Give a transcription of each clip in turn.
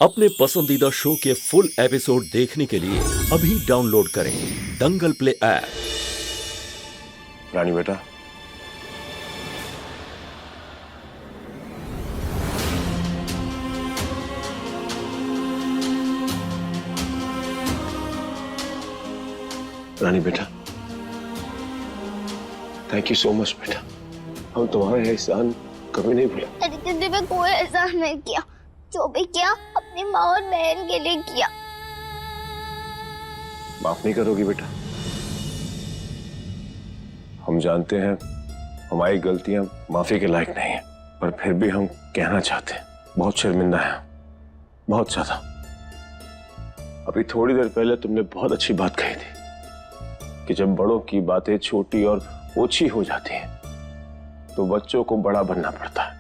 अपने पसंदीदा शो के फुल एपिसोड देखने के लिए अभी डाउनलोड करें दंगल प्ले ऐप। रानी बेटा, रानी बेटा, थैंक यू सो मच बेटा। हम तुम्हारा एहसान कभी नहीं भूला। दीदी मैं कोई एहसान नहीं किया, जो भी किया अपनी माँ और बहन के लिए किया। माफ नहीं करोगी बेटा? हम जानते हैं हमारी गलतियां माफी के लायक नहीं है, पर फिर भी हम कहना चाहते हैं बहुत शर्मिंदा है, बहुत ज्यादा। अभी थोड़ी देर पहले तुमने बहुत अच्छी बात कही थी कि जब बड़ों की बातें छोटी और ओछी हो जाती हैं तो बच्चों को बड़ा बनना पड़ता है।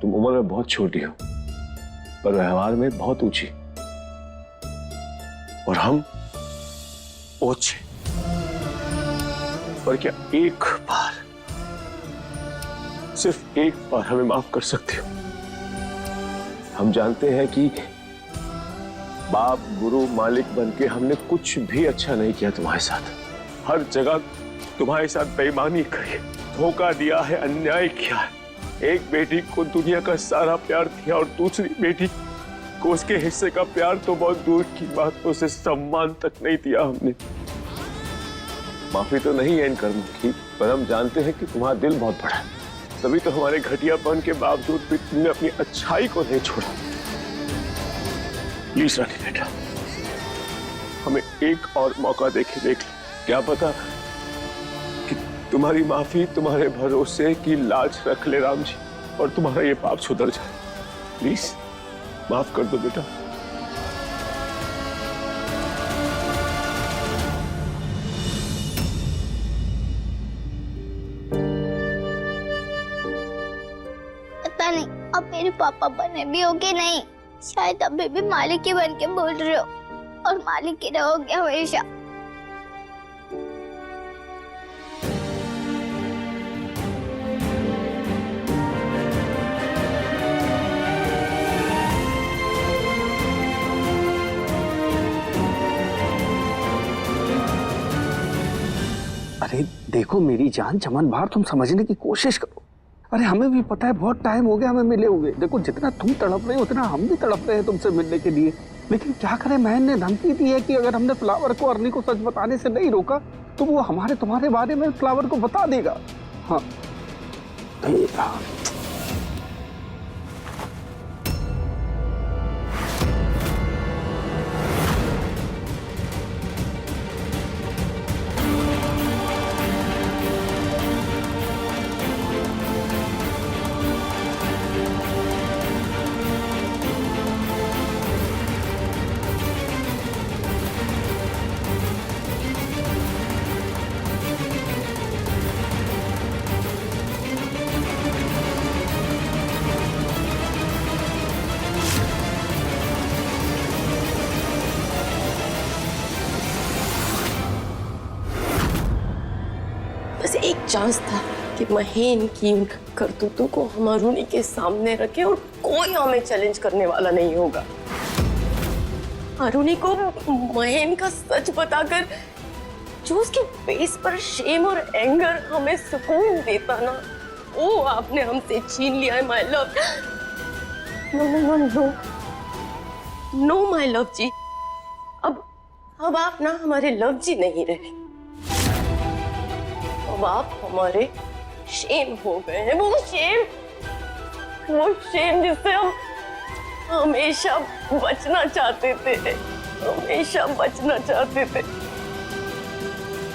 तुम उम्र में बहुत छोटी हो पर व्यवहार में बहुत ऊंची, और हम ओछे। पर क्या एक बार, सिर्फ एक बार हमें माफ कर सकते हो? हम जानते हैं कि बाप, गुरु, मालिक बनके हमने कुछ भी अच्छा नहीं किया तुम्हारे साथ। हर जगह तुम्हारे साथ बेईमानी करी, धोखा दिया है, अन्याय किया है। एक बेटी को दुनिया का सारा प्यार दिया और दूसरी बेटी को उसके हिस्से का प्यार तो बहुत दूर की बात, उसे सम्मान तक नहीं दिया हमने। माफी तो नहीं है इन कर्मों की, पर हम जानते हैं कि तुम्हारा दिल बहुत बड़ा है, तभी तो हमारे घटियापन के बावजूद भी तुमने अपनी अच्छाई को नहीं छोड़ा। प्लीज रानी बेटा, हमें एक और मौका देख लो। क्या पता कि तुम्हारी माफी तुम्हारे भरोसे की लाज रख ले राम जी, और तुम्हारा ये पाप सुधर जाए। प्लीज माफ कर दो बेटा। पता नहीं अब मेरे पापा बने भी हो कि नहीं। शायद अभी भी मालिक ही बन के बोल रहे हो और मालिक ही रहोगे हमेशा। अरे देखो मेरी जान चमन बाहर, तुम समझने की कोशिश करो। अरे हमें भी पता है बहुत टाइम हो गया हमें मिले हुए। देखो जितना तुम तड़प रहे हो उतना हम भी तड़प रहे हैं तुमसे मिलने के लिए। लेकिन क्या करें, महन ने धमकी दी है कि अगर हमने फ्लावर को अर्नी को सच बताने से नहीं रोका तो वो हमारे तुम्हारे बारे में फ्लावर को बता देगा। हाँ बस एक चांस था कि महेन की उन करतूतों को हम अरुणी के सामने रखें और कोई हमें चैलेंज करने वाला नहीं होगा। अरुणी को महेन का सच बताकर जो उसके फेस पर शेम और एंगर हमें सुकून देता ना, वो आपने हमसे छीन लिया है my love. No no no no no my love ji, अब आप ना हमारे लव जी नहीं रहे, अब आप हमारे शेम हो गए हैं। वो शेम जिससे हम हमेशा बचना चाहते थे, हमेशा बचना चाहते थे।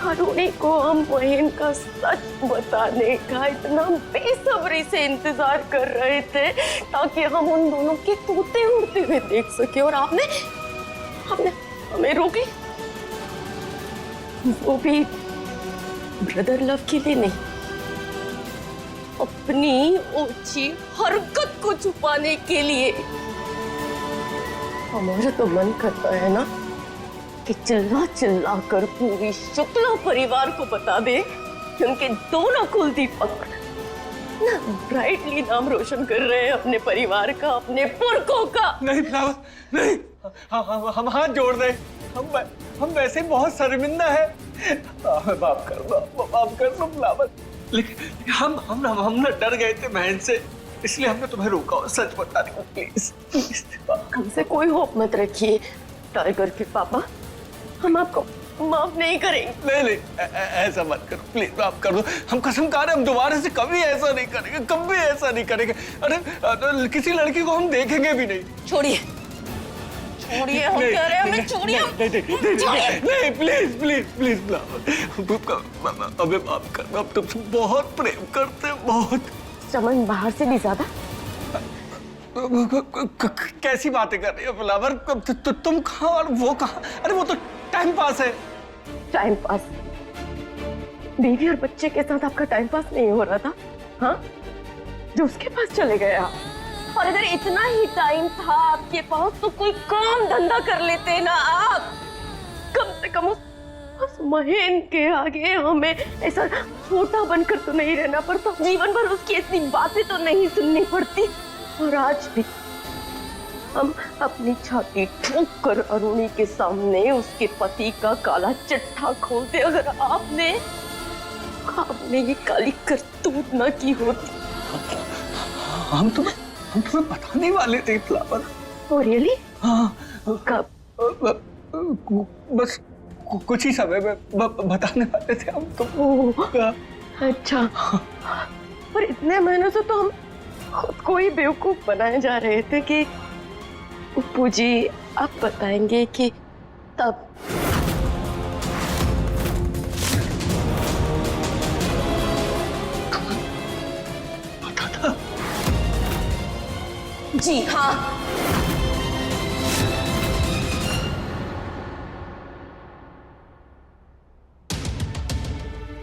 अरुणी को हम महेन का सच बताने का इतना बेसब्री से इंतजार कर रहे थे ताकि हम उन दोनों के तोते उड़ते हुए देख सके, और आपने हमें रोक ली, वो भी ब्रदर लव के लिए नहीं, अपनी ओछी हरकत को छुपाने के लिए। हमारा तो मन करता है ना कि चिल्ला चिल्ला कर पूरी शुक्ला परिवार को बता दे कि उनके दोनों कुलदीपक कितना ब्राइटली नाम रोशन कर रहे हैं अपने परिवार का, अपने पुरखों का। नहीं फ्लावर, नहीं, हम हाथ जोड़ रहे, हम वैसे बहुत शर्मिंदा है। माफ कर दो फ्लावर। लेकिन हम ना डर गए थे बहन से, इसलिए हमने तुम्हें रोका। सच बता रही हूँ, प्लीज प्लीज। हमसे कोई होप मत रखिए टाइगर के पापा, हम आपको माफ नहीं करेंगे। नहीं, ऐसा मत करो प्लीज, माफ कर दो। हम कसम खा रहे हम दोबारा से कभी ऐसा नहीं करेंगे, कभी ऐसा नहीं करेंगे। अरे किसी लड़की को हम देखेंगे भी नहीं। छोड़िए, हम कह रहे हैं हमें छोड़िए। नहीं, प्लीज प्लीज प्लीज अबे माफ कर दो, हम तुमसे बहुत प्रेम करते हैं, बहुत। चमन बाहर से भी ज्यादा। कैसी बातें कर रही हो फ्लावर? तुम कहाँ और वो कहाँ? अरे वो तो टाइम पास है। Time pass? बीवी और बच्चे के साथ आपका टाइम पास नहीं हो रहा था? हाँ, जो उसके पास चले गए आप। और अगर इतना ही टाइम था आपके पास तो कोई काम धंधा कर लेते ना आप। कम से कम उस महेन के आगे हमें ऐसा छोटा बनकर तो नहीं रहना पड़ता, जीवन भर उसकी इतनी बातें तो नहीं सुननी पड़ती। और आज भी हम अपनी छाती ठोक कर अरुणी के सामने उसके पति का काला चिट्ठा खोलते अगर आपने ये काली करतूत न की होती। हम तुम्हें बताने वाले थे फ्लावर। Oh, really? हाँ, कब? बस कुछ ही समय में बताने वाले थे हम तुमको। अच्छा, पर इतने महीनों से तो हम खुद को ही बेवकूफ बनाए जा रहे थे कि उप्पू जी आप बताएंगे कि तब। पता था? जी हाँ।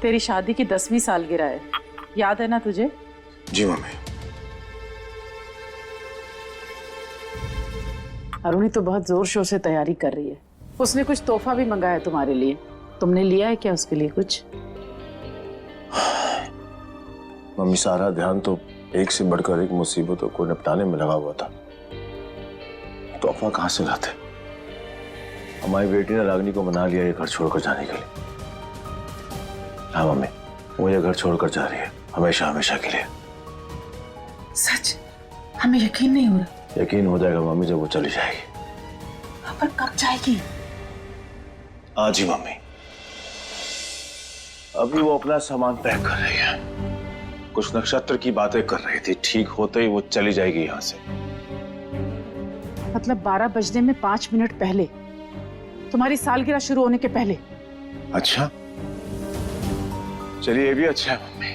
तेरी शादी की 10वीं सालगिरह है, याद है ना तुझे? जी मम्मी। अरुणी तो बहुत जोर शोर से तैयारी कर रही है। उसने कुछ तोहफा भी मंगाया तुम्हारे लिए, तुमने लिया है क्या उसके लिए कुछ? मम्मी सारा ध्यान तो एक से बढ़कर एक मुसीबतों को निपटाने में लगा हुआ था। तोहफा कहाँ से लाते? हमारी बेटी ने रागिनी को मना लिया ये घर छोड़कर जाने के लिए। हाँ मम्मी, वो ये घर छोड़कर जा रही है, हमेशा हमेशा के लिए। सच? हमें यकीन नहीं हो रहा। यकीन हो जाएगा मम्मी जब वो चली जाएगी। पर कब जाएगी? आज ही मम्मी। अभी वो अपना सामान पैक कर रही है, कुछ नक्षत्र की बातें कर रही थी। ठीक होते ही वो चली जाएगी यहाँ से। मतलब 12 बजने में 5 मिनट पहले, तुम्हारी सालगिरह शुरू होने के पहले। अच्छा, चलिए ये भी अच्छा है मम्मी।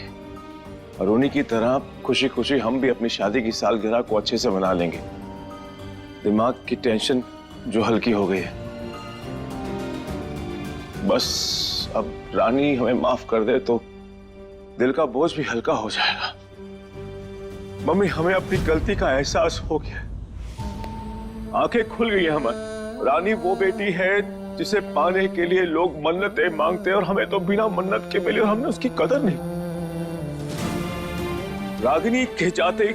अरुणी की तरह खुशी खुशी हम भी अपनी शादी की सालगिरह को अच्छे से मना लेंगे। दिमाग की टेंशन जो हल्की हो गई है। बस अब रानी हमें माफ कर दे तो दिल का बोझ भी हल्का हो जाएगा। मम्मी, हमें अपनी गलती का एहसास हो गया, आंखें खुल गई हैं हमारी। रानी वो बेटी है जिसे पाने के लिए लोग मन्नतें मांगते हैं और हमें तो बिना मन्नत के मिले और हमने उसकी कदर नहीं। रागिनी के जाते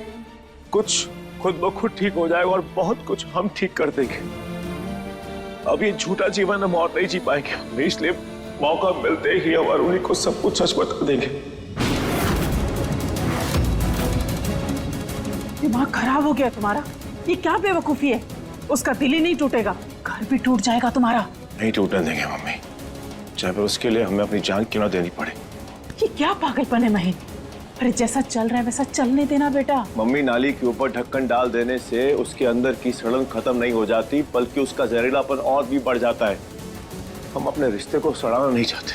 कुछ खुद ब खुद ठीक हो जाएगा और बहुत कुछ हम ठीक कर देंगे। अब ये झूठा जीवन हम और नहीं जी पाएंगे, इसलिए मौका मिलते ही हम अरुणी को सब कुछ सच बता देंगे। दिमाग खराब हो गया तुम्हारा? ये क्या बेवकूफी है? उसका दिल ही नहीं टूटेगा, घर भी टूट जाएगा तुम्हारा। नहीं टूटने देंगे मम्मी, चाहे फिर उसके लिए हमें अपनी जान क्यों ना देनी पड़े। ये क्या पागलपन है महीन? अरे जैसा चल रहा है वैसा चलने देना बेटा। मम्मी, नाली के ऊपर ढक्कन डाल देने से उसके अंदर की सड़न खत्म नहीं हो जाती, बल्कि उसका जहरीलापन और भी बढ़ जाता है। हम अपने रिश्ते को सड़ाना नहीं चाहते।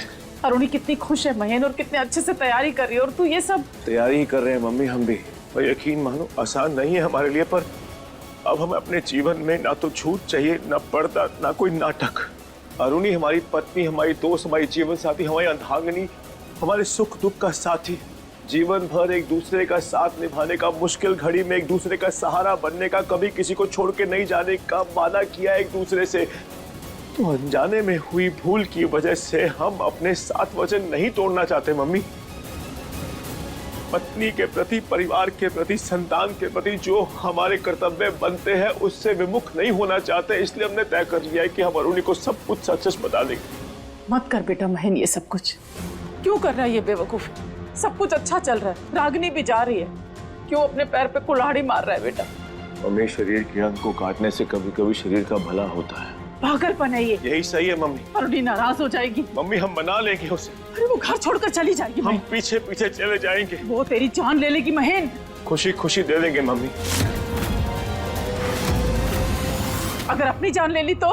अरुणी कितनी खुश है महीन, और कितने अच्छे से तैयारी कर रही है, और तू ये सब। तैयारी ही कर रहे हैं मम्मी हम भी। पर यकीन मानो आसान नहीं है हमारे लिए, पर अब हमें अपने जीवन में ना तो झूठ चाहिए, ना पर्दा, ना कोई नाटक। अरुणी हमारी पत्नी, हमारी दोस्त, हमारी जीवन साथी, हमारी अर्धांगिनी, हमारे सुख दुख का साथी। जीवन भर एक दूसरे का साथ निभाने का, मुश्किल घड़ी में एक दूसरे का सहारा बनने का, कभी किसी को छोड़ के नहीं जाने का वादा किया एक दूसरे से। तो अनजाने में हुई भूल की वजह से हम अपने साथ वचन नहीं तोड़ना चाहते मम्मी। पत्नी के प्रति, परिवार के प्रति, संतान के प्रति जो हमारे कर्तव्य बनते हैं उससे विमुख नहीं होना चाहते, इसलिए हमने तय कर लिया है कि हम अरुणी को सब कुछ सच सच बता देंगे। मत कर बेटा महेन ये सब कुछ। क्यों कर रहा है ये बेवकूफ? सब कुछ अच्छा चल रहा है, रागिनी भी जा रही है, क्यों अपने पैर पे कुल्हाड़ी मार रहा है बेटा? मम्मी, शरीर के अंग को काटने से कभी कभी शरीर का भला होता है। पागलपन है ये। यही सही है मम्मी। अरुणी नाराज हो जाएगी। मम्मी, हम मना लेंगे उसे। अरे वो घर छोड़कर चली जाएगी। हम पीछे पीछे चले जाएंगे। वो तेरी जान ले लेगी महेन। खुशी खुशी दे देंगे मम्मी। अगर अपनी जान ले ली तो